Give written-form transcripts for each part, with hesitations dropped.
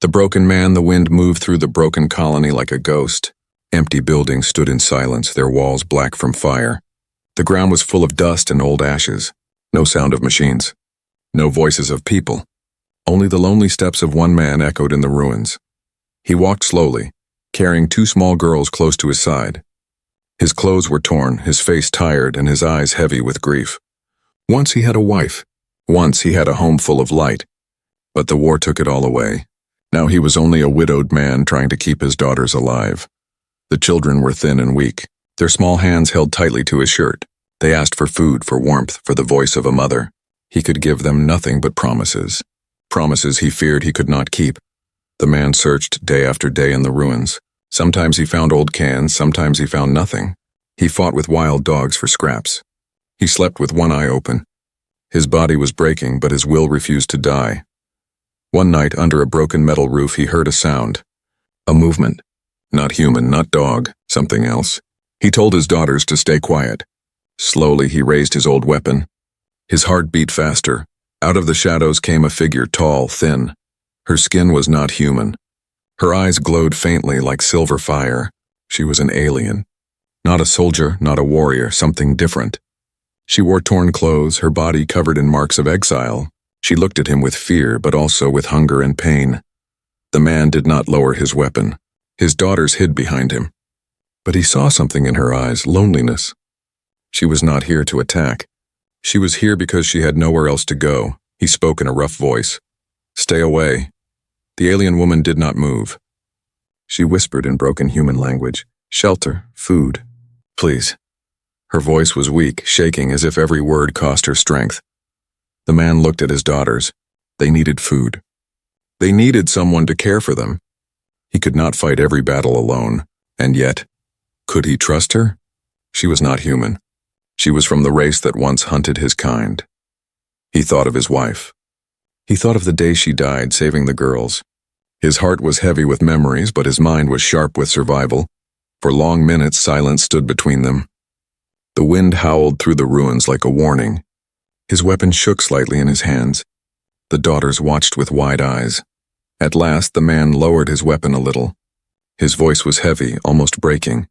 The broken man, the wind moved through the broken colony like a ghost. Empty buildings stood in silence, their walls black from fire. The ground was full of dust and old ashes. No sound of machines. No voices of people. Only the lonely steps of one man echoed in the ruins. He walked slowly, carrying two small girls close to his side. His clothes were torn, his face tired, and his eyes heavy with grief. Once he had a wife. Once he had a home full of light. But the war took it all away. Now he was only a widowed man trying to keep his daughters alive. The children were thin and weak, their small hands held tightly to his shirt. They asked for food, for warmth, for the voice of a mother. He could give them nothing but promises. Promises he feared he could not keep. The man searched day after day in the ruins. Sometimes he found old cans, sometimes he found nothing. He fought with wild dogs for scraps. He slept with one eye open. His body was breaking, but his will refused to die. One night, under a broken metal roof, he heard a sound. A movement. Not human, not dog, something else. He told his daughters to stay quiet. Slowly, he raised his old weapon. His heart beat faster. Out of the shadows came a figure, tall, thin. Her skin was not human. Her eyes glowed faintly like silver fire. She was an alien. Not a soldier, not a warrior, something different. She wore torn clothes, her body covered in marks of exile. She looked at him with fear, but also with hunger and pain. The man did not lower his weapon. His daughters hid behind him. But he saw something in her eyes, loneliness. She was not here to attack. She was here because she had nowhere else to go. He spoke in a rough voice. "Stay away." The alien woman did not move. She whispered in broken human language, "Shelter, food, please." Her voice was weak, shaking as if every word cost her strength. The man looked at his daughters. They needed food. They needed someone to care for them. He could not fight every battle alone, and yet, could he trust her? She was not human. She was from the race that once hunted his kind. He thought of his wife. He thought of the day she died, saving the girls. His heart was heavy with memories, but his mind was sharp with survival. For long minutes, silence stood between them. The wind howled through the ruins like a warning. His weapon shook slightly in his hands. The daughters watched with wide eyes. At last, the man lowered his weapon a little. His voice was heavy, almost breaking.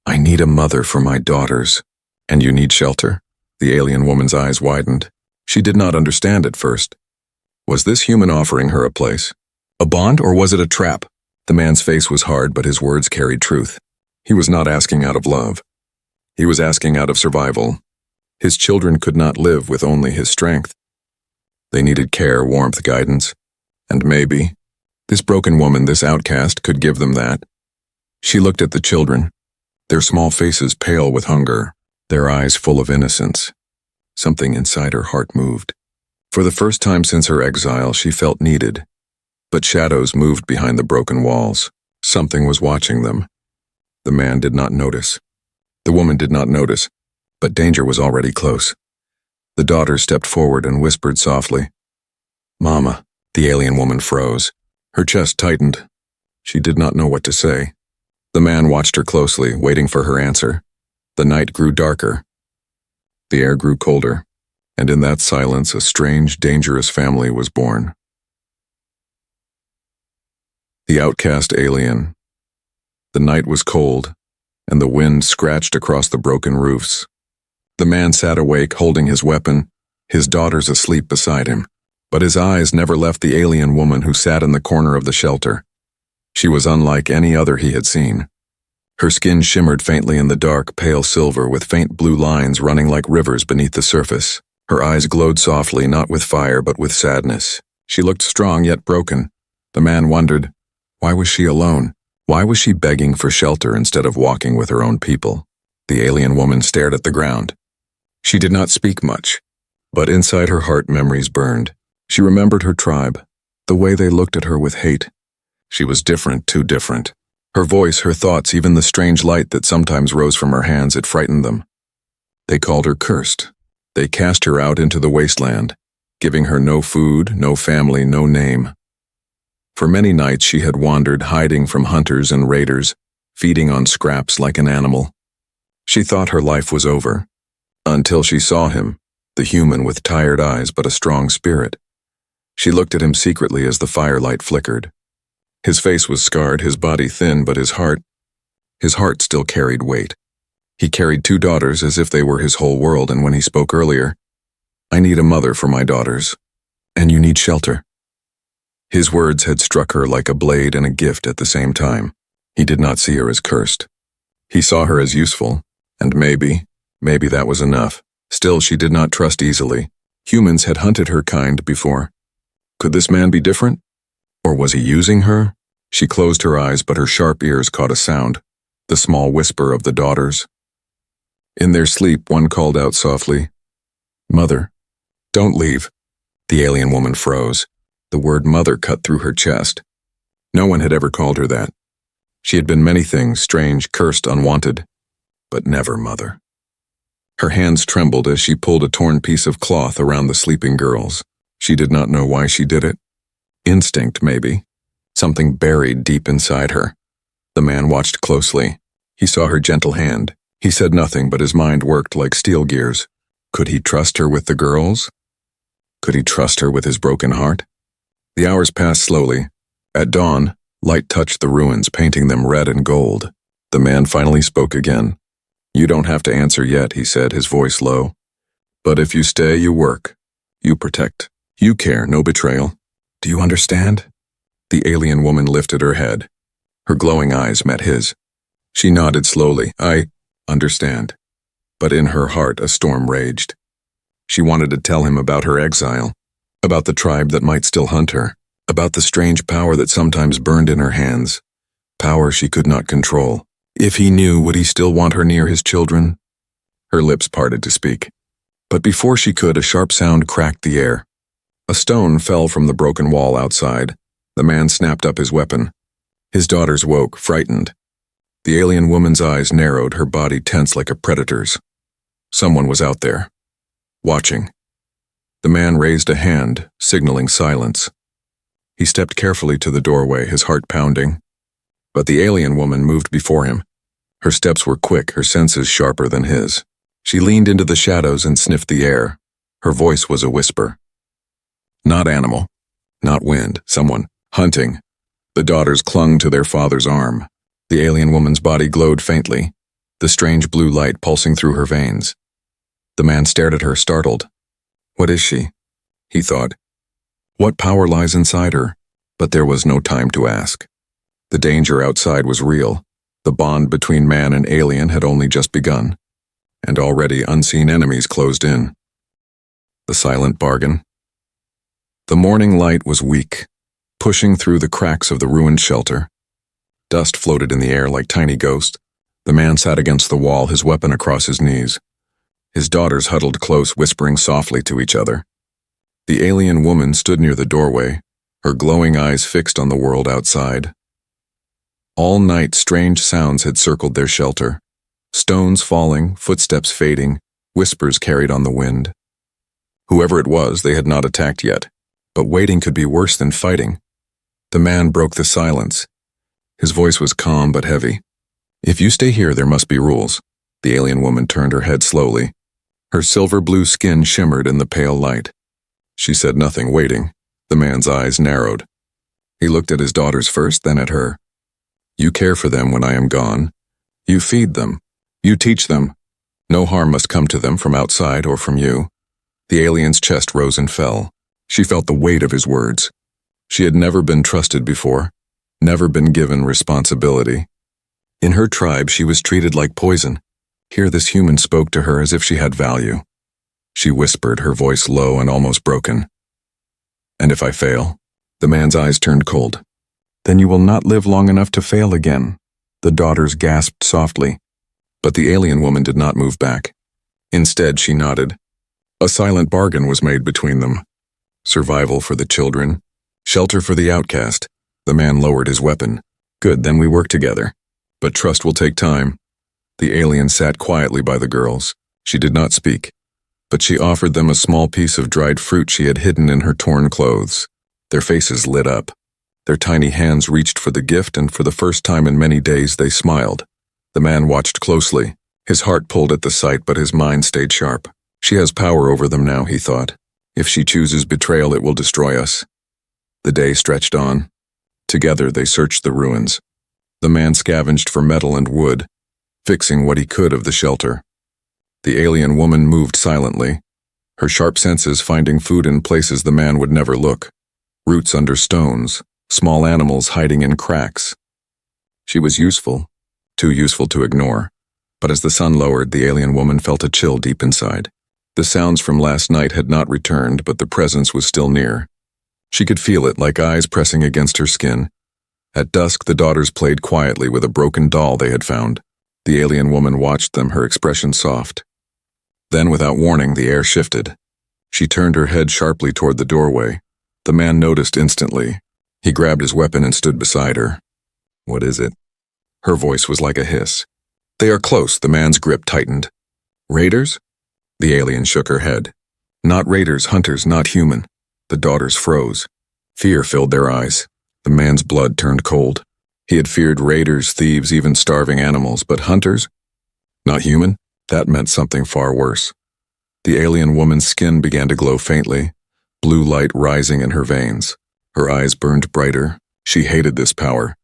"I need a mother for my daughters. And you need shelter?" The alien woman's eyes widened. She did not understand at first. Was this human offering her a place? A bond, or was it a trap? The man's face was hard, but his words carried truth. He was not asking out of love. He was asking out of survival. His children could not live with only his strength. They needed care, warmth, guidance. And maybe this broken woman, this outcast, could give them that. She looked at the children, their small faces pale with hunger, their eyes full of innocence. Something inside her heart moved. For the first time since her exile, she felt needed. But shadows moved behind the broken walls. Something was watching them. The man did not notice. The woman did not notice, but danger was already close. The daughter stepped forward and whispered softly, "Mama." The alien woman froze. Her chest tightened. She did not know what to say. The man watched her closely, waiting for her answer. The night grew darker. The air grew colder, and in that silence a strange, dangerous family was born. The outcast alien. The night was cold, and the wind scratched across the broken roofs. The man sat awake, holding his weapon, his daughters asleep beside him. But his eyes never left the alien woman who sat in the corner of the shelter. She was unlike any other he had seen. Her skin shimmered faintly in the dark, pale silver, with faint blue lines running like rivers beneath the surface. Her eyes glowed softly, not with fire, but with sadness. She looked strong yet broken. The man wondered, why was she alone? Why was she begging for shelter instead of walking with her own people? The alien woman stared at the ground. She did not speak much, but inside her heart memories burned. She remembered her tribe, the way they looked at her with hate. She was different, too different. Her voice, her thoughts, even the strange light that sometimes rose from her hands, it frightened them. They called her cursed. They cast her out into the wasteland, giving her no food, no family, no name. For many nights she had wandered, hiding from hunters and raiders, feeding on scraps like an animal. She thought her life was over, until she saw him, the human with tired eyes but a strong spirit. She looked at him secretly as the firelight flickered. His face was scarred, his body thin, but his heart still carried weight. He carried 2 daughters as if they were his whole world, and when he spoke earlier, "I need a mother for my daughters, and you need shelter." His words had struck her like a blade and a gift at the same time. He did not see her as cursed. He saw her as useful, and maybe that was enough. Still, she did not trust easily. Humans had hunted her kind before. Could this man be different? Or was he using her? She closed her eyes, but her sharp ears caught a sound, the small whisper of the daughters. In their sleep, one called out softly, "Mother, don't leave." The alien woman froze. The word mother cut through her chest. No one had ever called her that. She had been many things, strange, cursed, unwanted, but never mother. Her hands trembled as she pulled a torn piece of cloth around the sleeping girls. She did not know why she did it. Instinct, maybe. Something buried deep inside her. The man watched closely. He saw her gentle hand. He said nothing, but his mind worked like steel gears. Could he trust her with the girls? Could he trust her with his broken heart? The hours passed slowly. At dawn, light touched the ruins, painting them red and gold. The man finally spoke again. "You don't have to answer yet," he said, his voice low. "But if you stay, you work. You protect. You care, no betrayal. Do you understand?" The alien woman lifted her head. Her glowing eyes met his. She nodded slowly. "I understand." But in her heart, a storm raged. She wanted to tell him about her exile, about the tribe that might still hunt her, about the strange power that sometimes burned in her hands, power she could not control. If he knew, would he still want her near his children? Her lips parted to speak. But before she could, a sharp sound cracked the air. A stone fell from the broken wall outside. The man snapped up his weapon. His daughters woke, frightened. The alien woman's eyes narrowed, her body tense like a predator's. Someone was out there, watching. The man raised a hand, signaling silence. He stepped carefully to the doorway, his heart pounding. But the alien woman moved before him. Her steps were quick, her senses sharper than his. She leaned into the shadows and sniffed the air. Her voice was a whisper. Not animal, not wind, someone hunting. The daughters clung to their father's arm. The alien woman's body glowed faintly, the strange blue light pulsing through her veins. The man stared at her, startled. What is she? He thought. What power lies inside her? But there was no time to ask. The danger outside was real. The bond between man and alien had only just begun, and already unseen enemies closed in. The silent bargain. The morning light was weak, pushing through the cracks of the ruined shelter. Dust floated in the air like tiny ghosts. The man sat against the wall, his weapon across his knees. His daughters huddled close, whispering softly to each other. The alien woman stood near the doorway, her glowing eyes fixed on the world outside. All night, strange sounds had circled their shelter. Stones falling, footsteps fading, whispers carried on the wind. Whoever it was, they had not attacked yet, but waiting could be worse than fighting. The man broke the silence. His voice was calm but heavy. If you stay here, there must be rules. The alien woman turned her head slowly. Her silver blue skin shimmered in the pale light. She said nothing, waiting. The man's eyes narrowed. He looked at his daughters first, then at her. You care for them when I am gone. You feed them. You teach them. No harm must come to them from outside or from you. The alien's chest rose and fell. She felt the weight of his words. She had never been trusted before, never been given responsibility. In her tribe, she was treated like poison. Here this human spoke to her as if she had value. She whispered, her voice low and almost broken. And if I fail? The man's eyes turned cold. Then you will not live long enough to fail again. The daughters gasped softly, but the alien woman did not move back. Instead, she nodded. A silent bargain was made between them. Survival for the children, shelter for the outcast. The man lowered his weapon. Good, then we work together. But trust will take time. The alien sat quietly by the girls. She did not speak, but she offered them a small piece of dried fruit she had hidden in her torn clothes. Their faces lit up. Their tiny hands reached for the gift, and for the first time in many days they smiled. The man watched closely. His heart pulled at the sight, but his mind stayed sharp. She has power over them now, he thought. If she chooses betrayal, it will destroy us. The day stretched on. Together they searched the ruins. The man scavenged for metal and wood, fixing what he could of the shelter. The alien woman moved silently, her sharp senses finding food in places the man would never look. Roots under stones, small animals hiding in cracks. She was useful, too useful to ignore. But as the sun lowered, the alien woman felt a chill deep inside. The sounds from last night had not returned, but the presence was still near. She could feel it, like eyes pressing against her skin. At dusk, the daughters played quietly with a broken doll they had found. The alien woman watched them, her expression soft. Then, without warning, the air shifted. She turned her head sharply toward the doorway. The man noticed instantly. He grabbed his weapon and stood beside her. "What is it?" Her voice was like a hiss. "They are close," the man's grip tightened. "Raiders?" The alien shook her head. "Not raiders, hunters, not human." The daughters froze. Fear filled their eyes. The man's blood turned cold. He had feared raiders, thieves, even starving animals, but hunters? Not human? That meant something far worse. The alien woman's skin began to glow faintly, blue light rising in her veins. Her eyes burned brighter. She hated this power,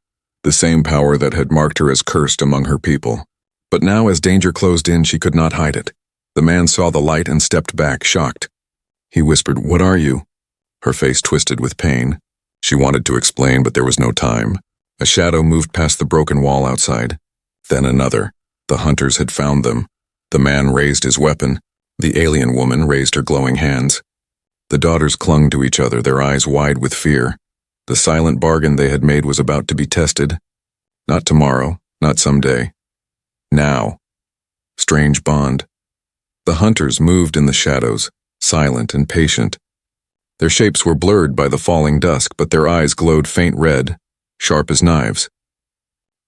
the same power that had marked her as cursed among her people. But now, as danger closed in, she could not hide it. The man saw the light and stepped back, shocked. He whispered, "What are you?" Her face twisted with pain. She wanted to explain, but there was no time. A shadow moved past the broken wall outside. Then another. The hunters had found them. The man raised his weapon. The alien woman raised her glowing hands. The daughters clung to each other, their eyes wide with fear. The silent bargain they had made was about to be tested. Not tomorrow, not someday. Now. Strange bond. The hunters moved in the shadows, silent and patient. Their shapes were blurred by the falling dusk, but their eyes glowed faint red, sharp as knives.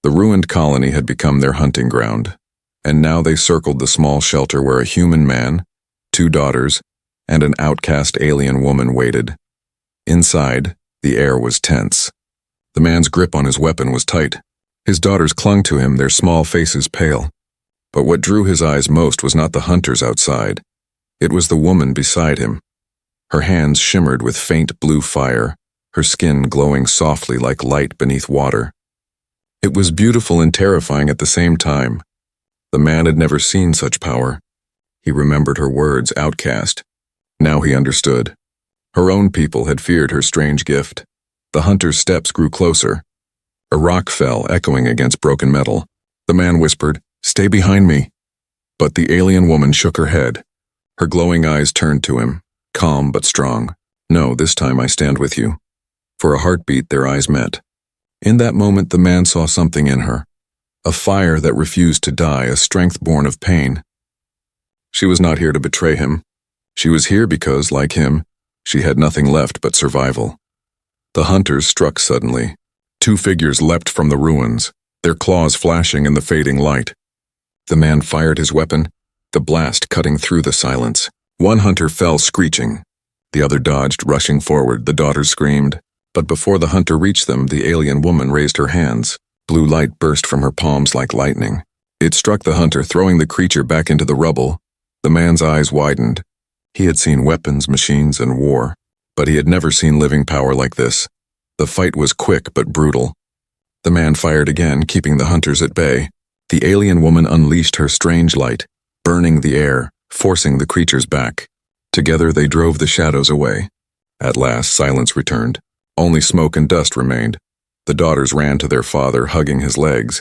The ruined colony had become their hunting ground, and now they circled the small shelter where a human man, 2 daughters, and an outcast alien woman waited. Inside, the air was tense. The man's grip on his weapon was tight. His daughters clung to him, their small faces pale. But what drew his eyes most was not the hunters outside. It was the woman beside him. Her hands shimmered with faint blue fire, her skin glowing softly like light beneath water. It was beautiful and terrifying at the same time. The man had never seen such power. He remembered her words, outcast. Now he understood. Her own people had feared her strange gift. The hunter's steps grew closer. A rock fell, echoing against broken metal. The man whispered, "Stay behind me." But the alien woman shook her head. Her glowing eyes turned to him, calm but strong. "No, this time I stand with you." For a heartbeat, their eyes met. In that moment, the man saw something in her. A fire that refused to die, a strength born of pain. She was not here to betray him. She was here because, like him, she had nothing left but survival. The hunters struck suddenly. 2 figures leapt from the ruins, their claws flashing in the fading light. The man fired his weapon, the blast cutting through the silence. One hunter fell screeching. The other dodged, rushing forward. The daughters screamed. But before the hunter reached them, the alien woman raised her hands. Blue light burst from her palms like lightning. It struck the hunter, throwing the creature back into the rubble. The man's eyes widened. He had seen weapons, machines, and war, but he had never seen living power like this. The fight was quick but brutal. The man fired again, keeping the hunters at bay. The alien woman unleashed her strange light, burning the air, forcing the creatures back. Together they drove the shadows away. At last, silence returned. Only smoke and dust remained. The daughters ran to their father, hugging his legs.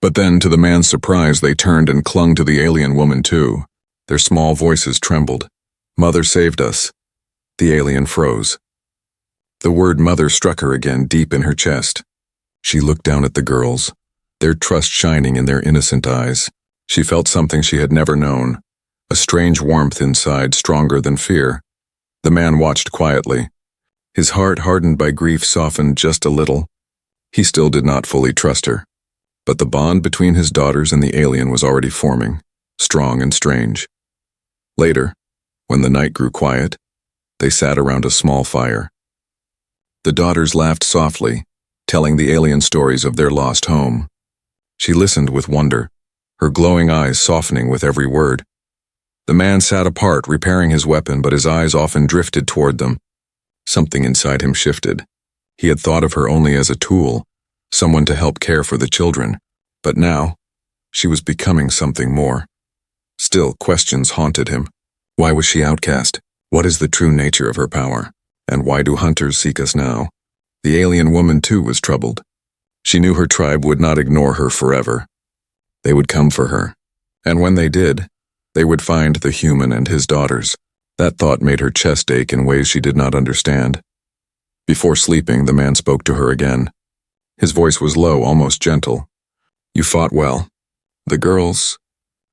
But then, to the man's surprise, they turned and clung to the alien woman too. Their small voices trembled. "Mother saved us." The alien froze. The word mother struck her again, deep in her chest. She looked down at the girls, their trust shining in their innocent eyes. She felt something she had never known, a strange warmth inside, stronger than fear. The man watched quietly. His heart, hardened by grief, softened just a little. He still did not fully trust her. But the bond between his daughters and the alien was already forming, strong and strange. Later, when the night grew quiet, they sat around a small fire. The daughters laughed softly, telling the alien stories of their lost home. She listened with wonder, her glowing eyes softening with every word. The man sat apart, repairing his weapon, but his eyes often drifted toward them. Something inside him shifted. He had thought of her only as a tool, someone to help care for the children. But now, she was becoming something more. Still, questions haunted him. Why was she outcast? What is the true nature of her power? And why do hunters seek us now? The alien woman, too, was troubled. She knew her tribe would not ignore her forever. They would come for her. And when they did, they would find the human and his daughters. That thought made her chest ache in ways she did not understand. Before sleeping, the man spoke to her again. His voice was low, almost gentle. You fought well. The girls,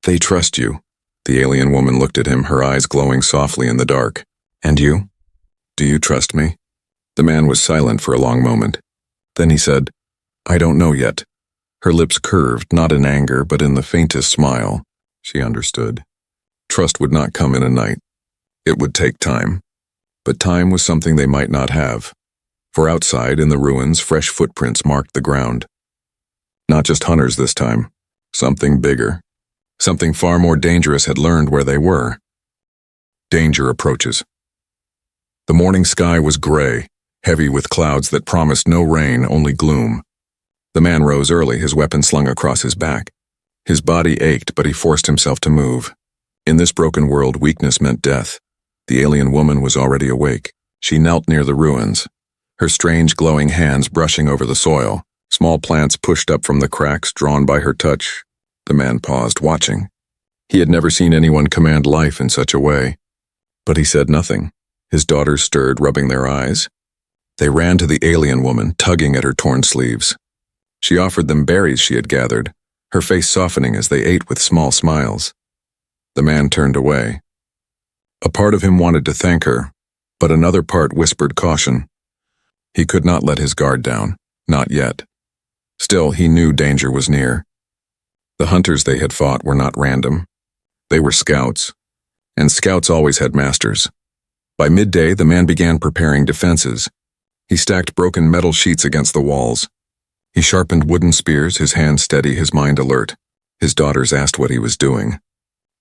they trust you. The alien woman looked at him, her eyes glowing softly in the dark. And you? Do you trust me? The man was silent for a long moment. Then he said, I don't know yet. Her lips curved, not in anger, but in the faintest smile. She understood. Trust would not come in a night. It would take time. But time was something they might not have. For outside, in the ruins, fresh footprints marked the ground. Not just hunters this time. Something bigger. Something far more dangerous had learned where they were. Danger approaches. The morning sky was gray, heavy with clouds that promised no rain, only gloom. The man rose early, his weapon slung across his back. His body ached, but he forced himself to move. In this broken world, weakness meant death. The alien woman was already awake. She knelt near the ruins, her strange glowing hands brushing over the soil. Small plants pushed up from the cracks, drawn by her touch. The man paused, watching. He had never seen anyone command life in such a way. But he said nothing. His daughters stirred, rubbing their eyes. They ran to the alien woman, tugging at her torn sleeves. She offered them berries she had gathered, her face softening as they ate with small smiles. The man turned away. A part of him wanted to thank her, but another part whispered caution. He could not let his guard down, not yet. Still, he knew danger was near. The hunters they had fought were not random. They were scouts, and scouts always had masters. By midday, the man began preparing defenses. He stacked broken metal sheets against the walls. He sharpened wooden spears, his hands steady, his mind alert. His daughters asked what he was doing.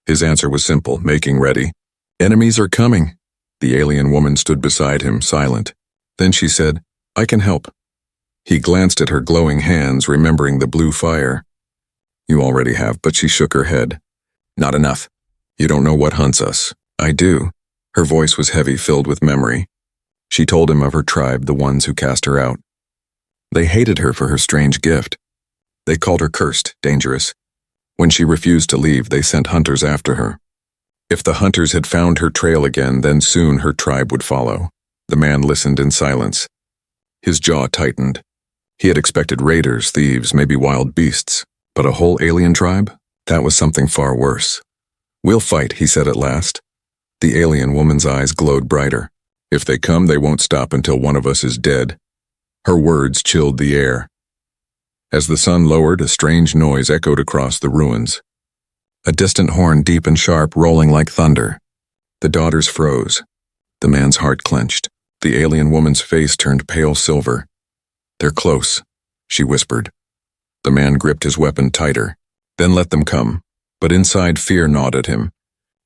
His answer was simple, making ready. Enemies are coming. The alien woman stood beside him, silent. Then she said, I can help. He glanced at her glowing hands, remembering the blue fire. You already have, but she shook her head. Not enough. You don't know what hunts us. I do. Her voice was heavy, filled with memory. She told him of her tribe, the ones who cast her out. They hated her for her strange gift. They called her cursed, dangerous. When she refused to leave, they sent hunters after her. If the hunters had found her trail again, then soon her tribe would follow. The man listened in silence. His jaw tightened. He had expected raiders, thieves, maybe wild beasts. But a whole alien tribe? That was something far worse. We'll fight, he said at last. The alien woman's eyes glowed brighter. If they come, they won't stop until one of us is dead. Her words chilled the air. As the sun lowered, a strange noise echoed across the ruins. A distant horn, deep and sharp, rolling like thunder. The daughters froze. The man's heart clenched. The alien woman's face turned pale silver. They're close, she whispered. The man gripped his weapon tighter, then let them come. But inside, fear gnawed at him.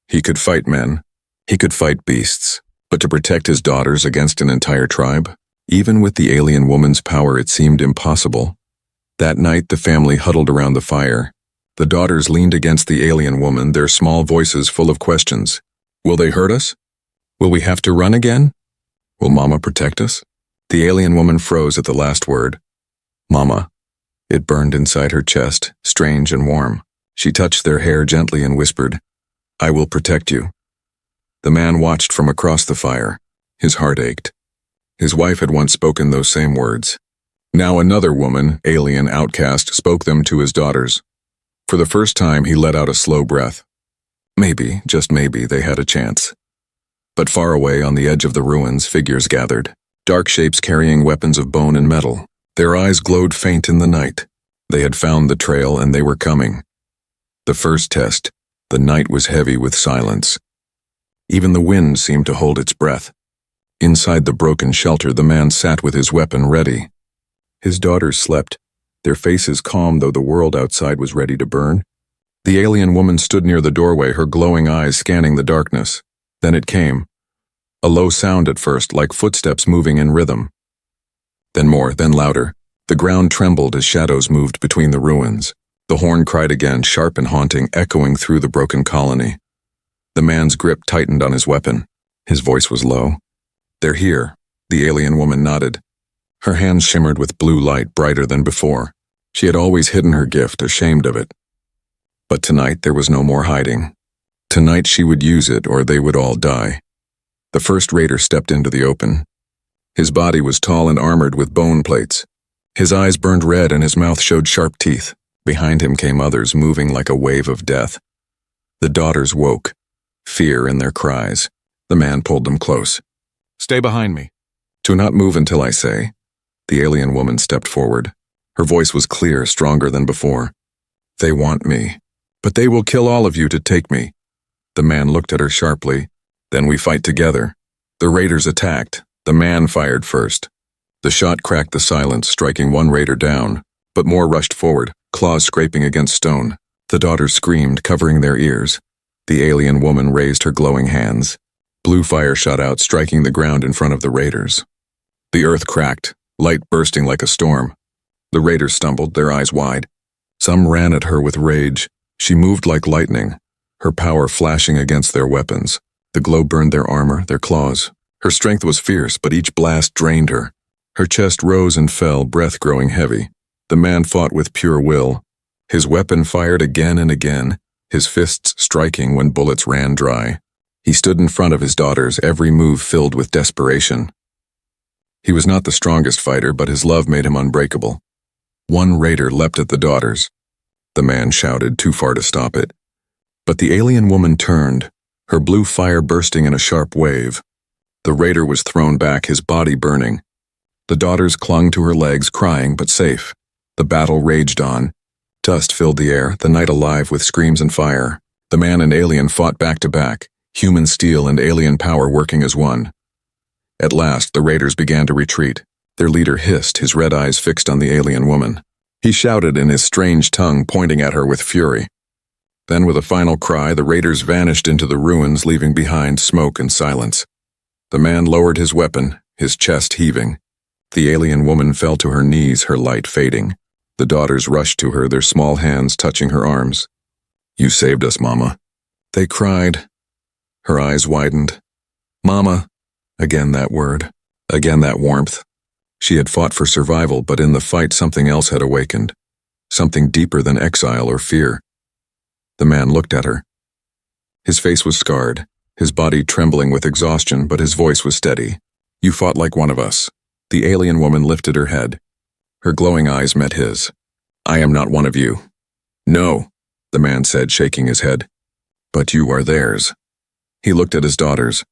He could fight men. He could fight beasts. But to protect his daughters against an entire tribe? Even with the alien woman's power, it seemed impossible. That night, the family huddled around the fire. The daughters leaned against the alien woman, their small voices full of questions. Will they hurt us? Will we have to run again? Will Mama protect us? The alien woman froze at the last word. Mama. It burned inside her chest, strange and warm. She touched their hair gently and whispered, I will protect you. The man watched from across the fire. His heart ached. His wife had once spoken those same words. Now another woman, alien outcast, spoke them to his daughters. For the first time, he let out a slow breath. Maybe, just maybe, they had a chance. But far away on the edge of the ruins, figures gathered, dark shapes carrying weapons of bone and metal. Their eyes glowed faint in the night. They had found the trail and they were coming. The first test, the night was heavy with silence. Even the wind seemed to hold its breath. Inside the broken shelter, the man sat with his weapon ready. His daughters slept, their faces calm though the world outside was ready to burn. The alien woman stood near the doorway, her glowing eyes scanning the darkness. Then it came. A low sound at first, like footsteps moving in rhythm. Then more, then louder. The ground trembled as shadows moved between the ruins. The horn cried again, sharp and haunting, echoing through the broken colony. The man's grip tightened on his weapon. His voice was low. "They're here." The alien woman nodded. Her hands shimmered with blue light, brighter than before. She had always hidden her gift, ashamed of it. But tonight there was no more hiding. Tonight she would use it, or they would all die. The first raider stepped into the open. His body was tall and armored with bone plates. His eyes burned red and his mouth showed sharp teeth. Behind him came others, moving like a wave of death. The daughters woke, fear in their cries. The man pulled them close. "Stay behind me." "Do not move until I say." The alien woman stepped forward. Her voice was clear, stronger than before. "They want me, but they will kill all of you to take me." The man looked at her sharply. "Then we fight together." The raiders attacked. The man fired first. The shot cracked the silence, striking one raider down, but more rushed forward, claws scraping against stone. The daughters screamed, covering their ears. The alien woman raised her glowing hands. Blue fire shot out, striking the ground in front of the raiders. The earth cracked, light bursting like a storm. The raiders stumbled, their eyes wide. Some ran at her with rage. She moved like lightning, her power flashing against their weapons. The glow burned their armor, their claws. Her strength was fierce, but each blast drained her. Her chest rose and fell, breath growing heavy. The man fought with pure will. His weapon fired again and again, his fists striking when bullets ran dry. He stood in front of his daughters, every move filled with desperation. He was not the strongest fighter, but his love made him unbreakable. One raider leapt at the daughters. The man shouted, too far to stop it. But the alien woman turned, her blue fire bursting in a sharp wave. The raider was thrown back, his body burning. The daughters clung to her legs, crying but safe. The battle raged on. Dust filled the air, the night alive with screams and fire. The man and alien fought back to back, human steel and alien power working as one. At last, the raiders began to retreat. Their leader hissed, his red eyes fixed on the alien woman. He shouted in his strange tongue, pointing at her with fury. Then, with a final cry, the raiders vanished into the ruins, leaving behind smoke and silence. The man lowered his weapon, his chest heaving. The alien woman fell to her knees, her light fading. The daughters rushed to her, their small hands touching her arms. "You saved us, Mama." They cried. Her eyes widened. "Mama." Again that word. Again that warmth. She had fought for survival, but in the fight something else had awakened. Something deeper than exile or fear. The man looked at her. His face was scarred, his body trembling with exhaustion, but his voice was steady. "You fought like one of us." The alien woman lifted her head. Her glowing eyes met his. "I am not one of you." "No," the man said, shaking his head. "But you are theirs." He looked at his daughters.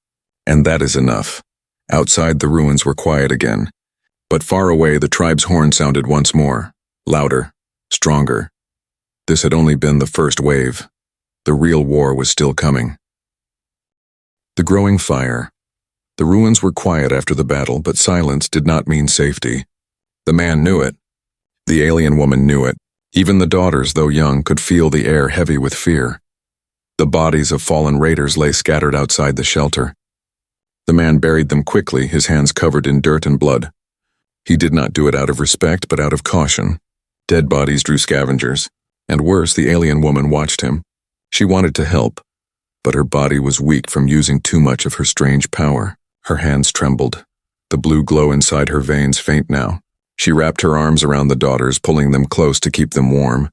"And that is enough." Outside, the ruins were quiet again. But far away, the tribe's horn sounded once more, louder, stronger. This had only been the first wave. The real war was still coming. The growing fire. The ruins were quiet after the battle, but silence did not mean safety. The man knew it. The alien woman knew it. Even the daughters, though young, could feel the air heavy with fear. The bodies of fallen raiders lay scattered outside the shelter. The man buried them quickly, his hands covered in dirt and blood. He did not do it out of respect, but out of caution. Dead bodies drew scavengers, and worse, the alien woman watched him. She wanted to help, but her body was weak from using too much of her strange power. Her hands trembled, the blue glow inside her veins faint now. She wrapped her arms around the daughters, pulling them close to keep them warm.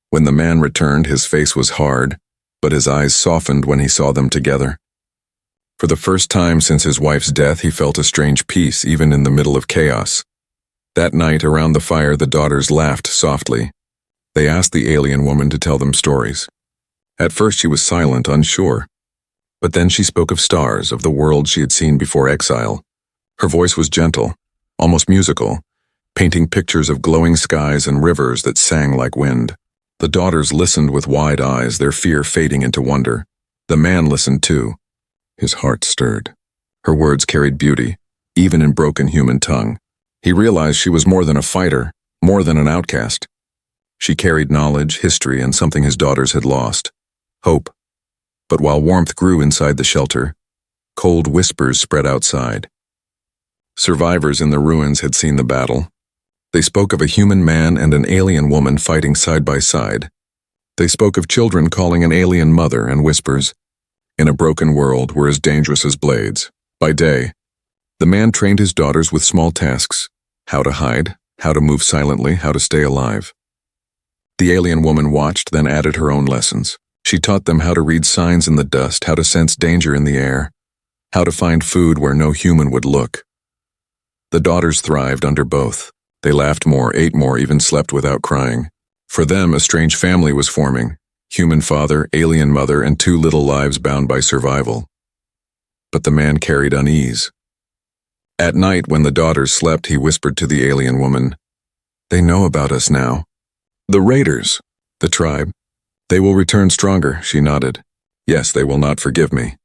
When the man returned, his face was hard, but his eyes softened when he saw them together. For the first time since his wife's death, he felt a strange peace, even in the middle of chaos. That night, around the fire, the daughters laughed softly. They asked the alien woman to tell them stories. At first she was silent, unsure. But then she spoke of stars, of the world she had seen before exile. Her voice was gentle, almost musical, painting pictures of glowing skies and rivers that sang like wind. The daughters listened with wide eyes, their fear fading into wonder. The man listened too. His heart stirred. Her words carried beauty, even in broken human tongue. He realized she was more than a fighter, more than an outcast. She carried knowledge, history, and something his daughters had lost. Hope. But while warmth grew inside the shelter, cold whispers spread outside. Survivors in the ruins had seen the battle. They spoke of a human man and an alien woman fighting side by side. They spoke of children calling an alien mother, and whispers, in a broken world, were as dangerous as blades. By day, the man trained his daughters with small tasks: how to hide, how to move silently, how to stay alive. The alien woman watched, then added her own lessons. She taught them how to read signs in the dust, how to sense danger in the air, how to find food where no human would look. The daughters thrived under both. They laughed more, ate more, even slept without crying. For them, a strange family was forming: human father, alien mother, and two little lives bound by survival. But the man carried unease. At night, when the daughters slept, he whispered to the alien woman, "They know about us now. The raiders, the tribe. They will return stronger," she nodded. "Yes, they will not forgive me.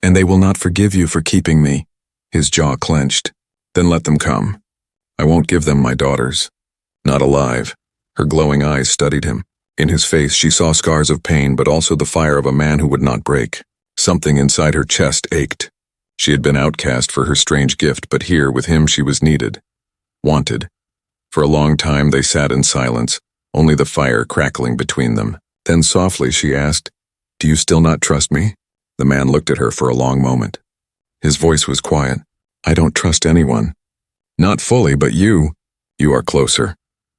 And they will not forgive you for keeping me." His jaw clenched. "Then let them come. I won't give them my daughters. Not alive." Her glowing eyes studied him. In his face she saw scars of pain, but also the fire of a man who would not break. Something inside her chest ached. She had been outcast for her strange gift, but here, with him, she was needed. Wanted. For a long time they sat in silence, only the fire crackling between them. Then softly she asked, "Do you still not trust me?" The man looked at her for a long moment. His voice was quiet. "I don't trust anyone. Not fully, but you are closer."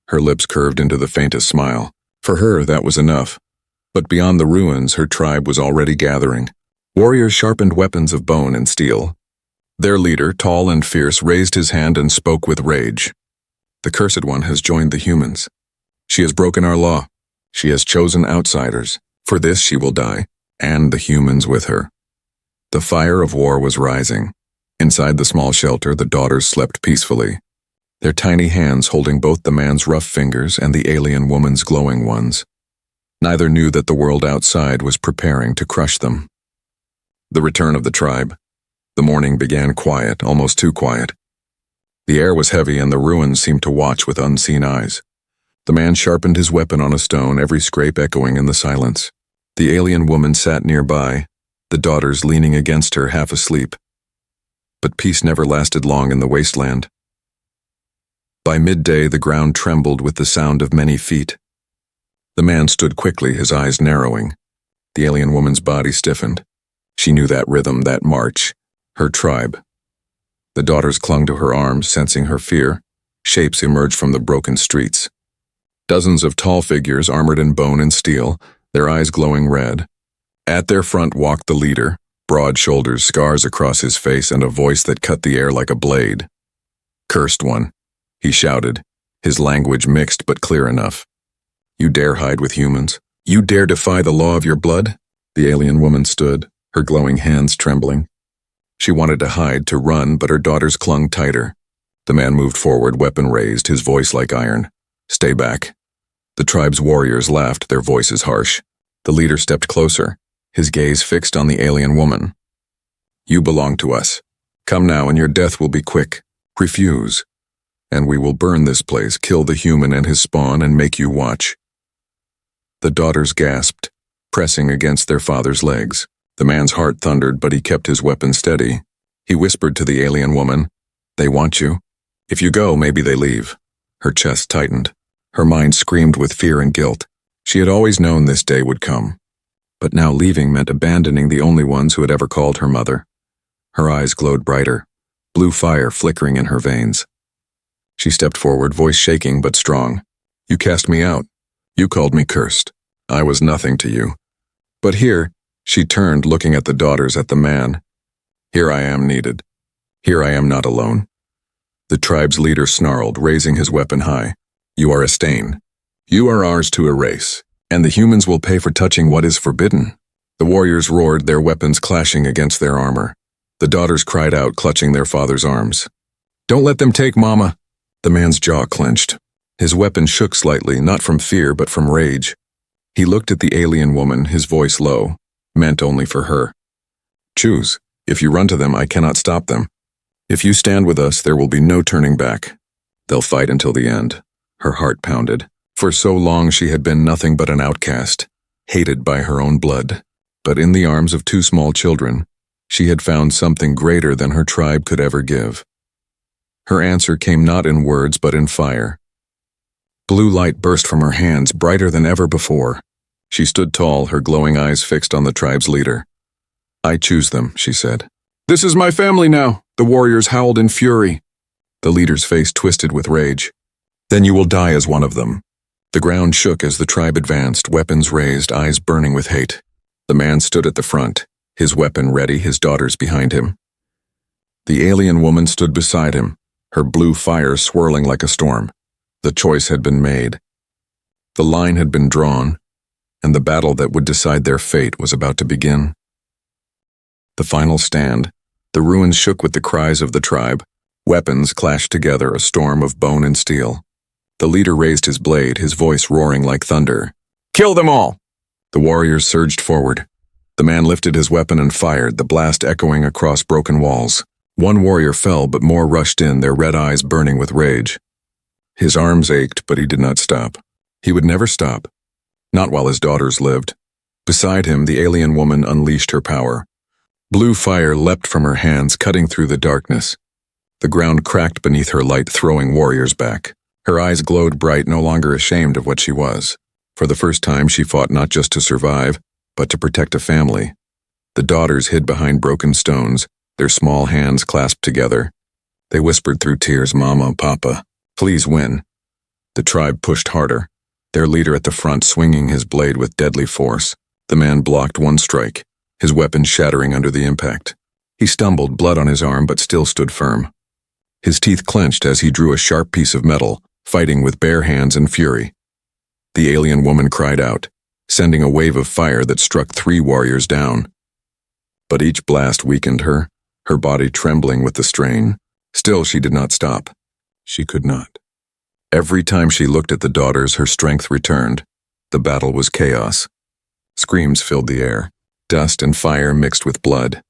Her lips curved into the faintest smile. For her, that was enough. But beyond the ruins, her tribe was already gathering. Warriors sharpened weapons of bone and steel. Their leader, tall and fierce, raised his hand and spoke with rage. "The Cursed One has joined the humans. She has broken our law. She has chosen outsiders. For this she will die, and the humans with her." The fire of war was rising. Inside the small shelter, the daughters slept peacefully, their tiny hands holding both the man's rough fingers and the alien woman's glowing ones. Neither knew that the world outside was preparing to crush them. The return of the tribe. The morning began quiet, almost too quiet. The air was heavy and the ruins seemed to watch with unseen eyes. The man sharpened his weapon on a stone, every scrape echoing in the silence. The alien woman sat nearby, the daughters leaning against her, half asleep. But peace never lasted long in the wasteland. By midday, the ground trembled with the sound of many feet. The man stood quickly, his eyes narrowing. The alien woman's body stiffened. She knew that rhythm, that march, her tribe. The daughters clung to her arms, sensing her fear. Shapes emerged from the broken streets. Dozens of tall figures armored in bone and steel, their eyes glowing red. At their front walked the leader, broad shoulders, scars across his face, and a voice that cut the air like a blade. "Cursed One," he shouted, his language mixed but clear enough. "You dare hide with humans? You dare defy the law of your blood?" The alien woman stood, her glowing hands trembling. She wanted to hide, to run, but her daughters clung tighter. The man moved forward, weapon raised, his voice like iron. "Stay back." The tribe's warriors laughed, their voices harsh. The leader stepped closer, his gaze fixed on the alien woman. "You belong to us. Come now, and your death will be quick. Refuse, and we will burn this place, kill the human and his spawn, and make you watch." The daughters gasped, pressing against their father's legs. The man's heart thundered, but he kept his weapon steady. He whispered to the alien woman, "They want you. If you go, maybe they leave." Her chest tightened. Her mind screamed with fear and guilt. She had always known this day would come. But now leaving meant abandoning the only ones who had ever called her mother. Her eyes glowed brighter, blue fire flickering in her veins. She stepped forward, voice shaking but strong. "You cast me out. You called me cursed. I was nothing to you. But here," she turned, looking at the daughters, at the man. "Here I am needed. Here I am not alone." The tribe's leader snarled, raising his weapon high. "You are a stain. You are ours to erase, and the humans will pay for touching what is forbidden." The warriors roared, their weapons clashing against their armor. The daughters cried out, clutching their father's arms. "Don't let them take Mama." The man's jaw clenched. His weapon shook slightly, not from fear but from rage. He looked at the alien woman, his voice low, meant only for her. "Choose. If you run to them, I cannot stop them. If you stand with us, there will be no turning back. They'll fight until the end." Her heart pounded. For so long she had been nothing but an outcast, hated by her own blood. But in the arms of two small children, she had found something greater than her tribe could ever give. Her answer came not in words but in fire. Blue light burst from her hands, brighter than ever before. She stood tall, her glowing eyes fixed on the tribe's leader. "I choose them," she said. "This is my family now," the warriors howled in fury. The leader's face twisted with rage. "Then you will die as one of them." The ground shook as the tribe advanced, weapons raised, eyes burning with hate. The man stood at the front, his weapon ready, his daughters behind him. The alien woman stood beside him, her blue fire swirling like a storm. The choice had been made. The line had been drawn, and the battle that would decide their fate was about to begin. The final stand. The ruins shook with the cries of the tribe. Weapons clashed together, a storm of bone and steel. The leader raised his blade, his voice roaring like thunder. "Kill them all!" The warriors surged forward. The man lifted his weapon and fired, the blast echoing across broken walls. One warrior fell, but more rushed in, their red eyes burning with rage. His arms ached, but he did not stop. He would never stop. Not while his daughters lived. Beside him, the alien woman unleashed her power. Blue fire leapt from her hands, cutting through the darkness. The ground cracked beneath her light, throwing warriors back. Her eyes glowed bright, no longer ashamed of what she was. For the first time, she fought not just to survive, but to protect a family. The daughters hid behind broken stones, their small hands clasped together. They whispered through tears, "Mama, Papa, please win." The tribe pushed harder, their leader at the front swinging his blade with deadly force. The man blocked one strike, his weapon shattering under the impact. He stumbled, blood on his arm, but still stood firm. His teeth clenched as he drew a sharp piece of metal, fighting with bare hands and fury. The alien woman cried out, sending a wave of fire that struck 3 warriors down. But each blast weakened her, her body trembling with the strain. Still, she did not stop. She could not. Every time she looked at the daughters, her strength returned. The battle was chaos. Screams filled the air. Dust and fire mixed with blood.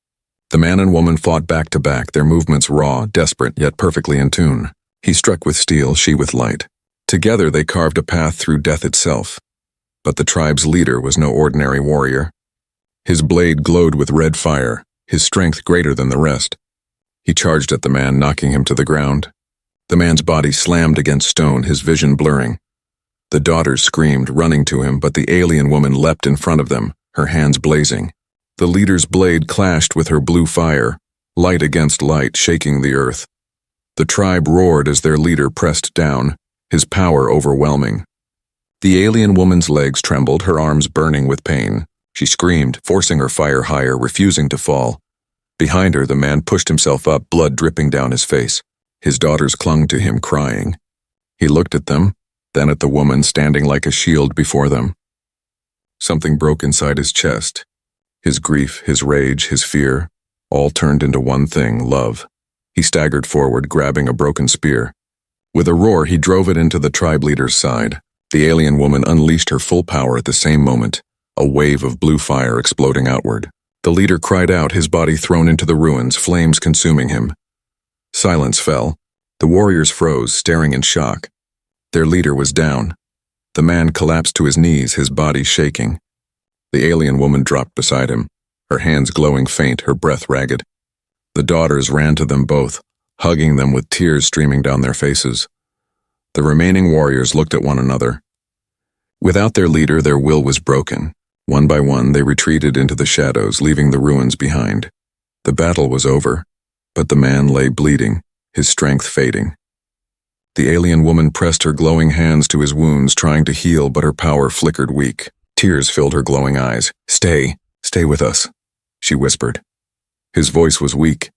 The man and woman fought back to back, their movements raw, desperate, yet perfectly in tune. He struck with steel, she with light. Together they carved a path through death itself. But the tribe's leader was no ordinary warrior. His blade glowed with red fire, his strength greater than the rest. He charged at the man, knocking him to the ground. The man's body slammed against stone, his vision blurring. The daughters screamed, running to him, but the alien woman leapt in front of them, her hands blazing. The leader's blade clashed with her blue fire, light against light, shaking the earth. The tribe roared as their leader pressed down, his power overwhelming. The alien woman's legs trembled, her arms burning with pain. She screamed, forcing her fire higher, refusing to fall. Behind her, the man pushed himself up, blood dripping down his face. His daughters clung to him, crying. He looked at them, then at the woman standing like a shield before them. Something broke inside his chest. His grief, his rage, his fear, all turned into one thing, love. He staggered forward, grabbing a broken spear. With a roar, he drove it into the tribe leader's side. The alien woman unleashed her full power at the same moment, a wave of blue fire exploding outward. The leader cried out, his body thrown into the ruins, flames consuming him. Silence fell. The warriors froze, staring in shock. Their leader was down. The man collapsed to his knees, his body shaking. The alien woman dropped beside him, her hands glowing faint, her breath ragged. The daughters ran to them both, hugging them with tears streaming down their faces. The remaining warriors looked at one another. Without their leader, their will was broken. One by one, they retreated into the shadows, leaving the ruins behind. The battle was over, but the man lay bleeding, his strength fading. The alien woman pressed her glowing hands to his wounds, trying to heal, but her power flickered weak. Tears filled her glowing eyes. Stay with us," she whispered. His voice was weak,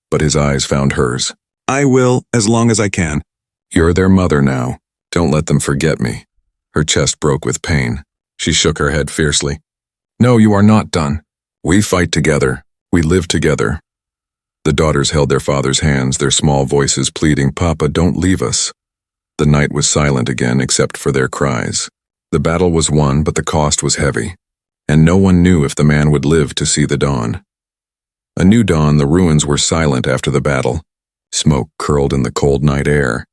but his eyes found hers. "I will, as long as I can." "You're their mother now. Don't let them forget me." Her chest broke with pain. She shook her head fiercely. "No, you are not done. We fight together. We live together." The daughters held their father's hands, their small voices pleading, "Papa, don't leave us." The night was silent again except for their cries. The battle was won, but the cost was heavy, and no one knew if the man would live to see the dawn. A new dawn, the ruins were silent after the battle. Smoke curled in the cold night air,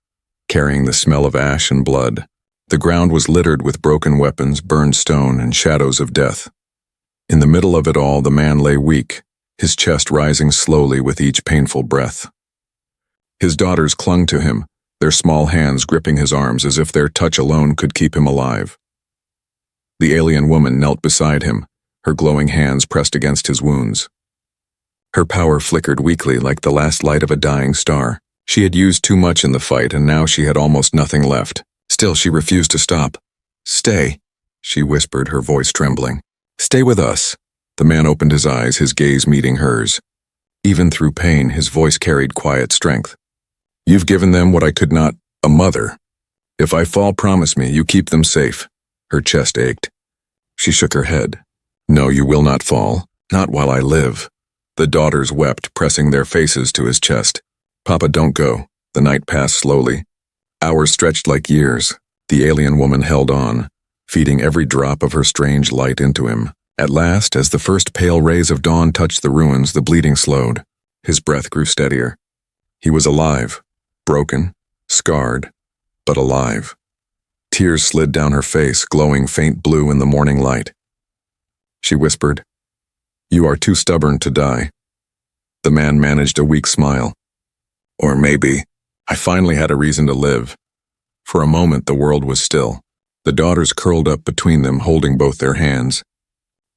carrying the smell of ash and blood. The ground was littered with broken weapons, burned stone, and shadows of death. In the middle of it all, the man lay weak, his chest rising slowly with each painful breath. His daughters clung to him, their small hands gripping his arms as if their touch alone could keep him alive. The alien woman knelt beside him, her glowing hands pressed against his wounds. Her power flickered weakly like the last light of a dying star. She had used too much in the fight, and now she had almost nothing left. Still, she refused to stop. "Stay," she whispered, her voice trembling. "Stay with us." The man opened his eyes, his gaze meeting hers. Even through pain, his voice carried quiet strength. "You've given them what I could not, a mother. If I fall, promise me you keep them safe." Her chest ached. She shook her head. "No, you will not fall. Not while I live." The daughters wept, pressing their faces to his chest. "Papa, don't go." The night passed slowly. Hours stretched like years. The alien woman held on, feeding every drop of her strange light into him. At last, as the first pale rays of dawn touched the ruins, the bleeding slowed. His breath grew steadier. He was alive, broken, scarred, but alive. Tears slid down her face, glowing faint blue in the morning light. She whispered, "You are too stubborn to die." The man managed a weak smile. "Or maybe, I finally had a reason to live." For a moment the world was still. The daughters curled up between them, holding both their hands.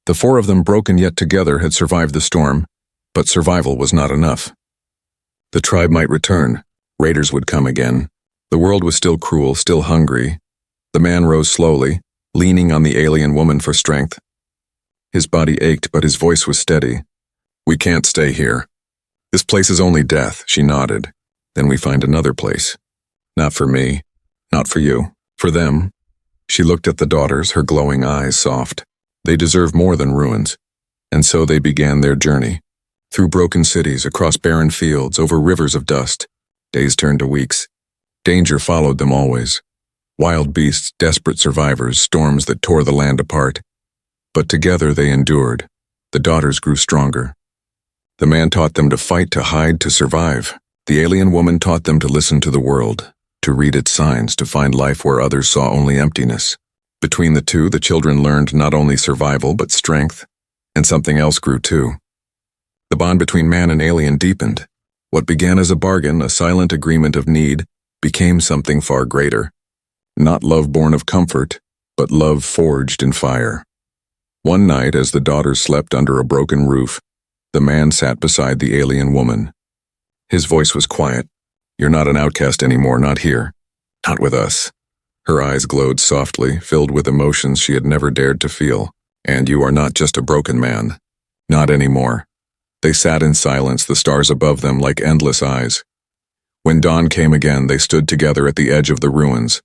The four of them, broken yet together, had survived the storm, but survival was not enough. The tribe might return. Raiders would come again. The world was still cruel, still hungry. The man rose slowly, leaning on the alien woman for strength. His body ached, but his voice was steady. "We can't stay here. This place is only death," she nodded. "Then we find another place. Not for me, not for you, for them." She looked at the daughters, her glowing eyes soft. They deserve more than ruins. And so they began their journey. Through broken cities, across barren fields, over rivers of dust. Days turned to weeks. Danger followed them always. Wild beasts, desperate survivors, storms that tore the land apart. But together they endured. The daughters grew stronger. The man taught them to fight, to hide, to survive. The alien woman taught them to listen to the world, to read its signs, to find life where others saw only emptiness. Between the two, the children learned not only survival, but strength. And something else grew too. The bond between man and alien deepened. What began as a bargain, a silent agreement of need, became something far greater. Not love born of comfort, but love forged in fire. One night, as the daughters slept under a broken roof, the man sat beside the alien woman. His voice was quiet. "You're not an outcast anymore, not here. Not with us." Her eyes glowed softly, filled with emotions she had never dared to feel. "And you are not just a broken man. Not anymore." They sat in silence, the stars above them like endless eyes. When dawn came again, they stood together at the edge of the ruins,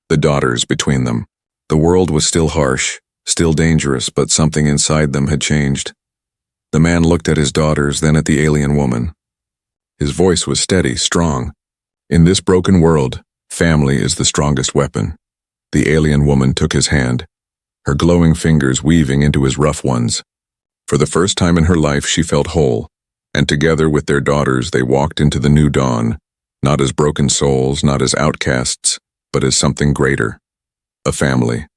the daughters between them. The world was still harsh, still dangerous, but something inside them had changed. The man looked at his daughters, then at the alien woman. His voice was steady, strong. "In this broken world, family is the strongest weapon." The alien woman took his hand, her glowing fingers weaving into his rough ones. For the first time in her life, she felt whole, and together with their daughters, they walked into the new dawn, not as broken souls, not as outcasts, but as something greater. A family.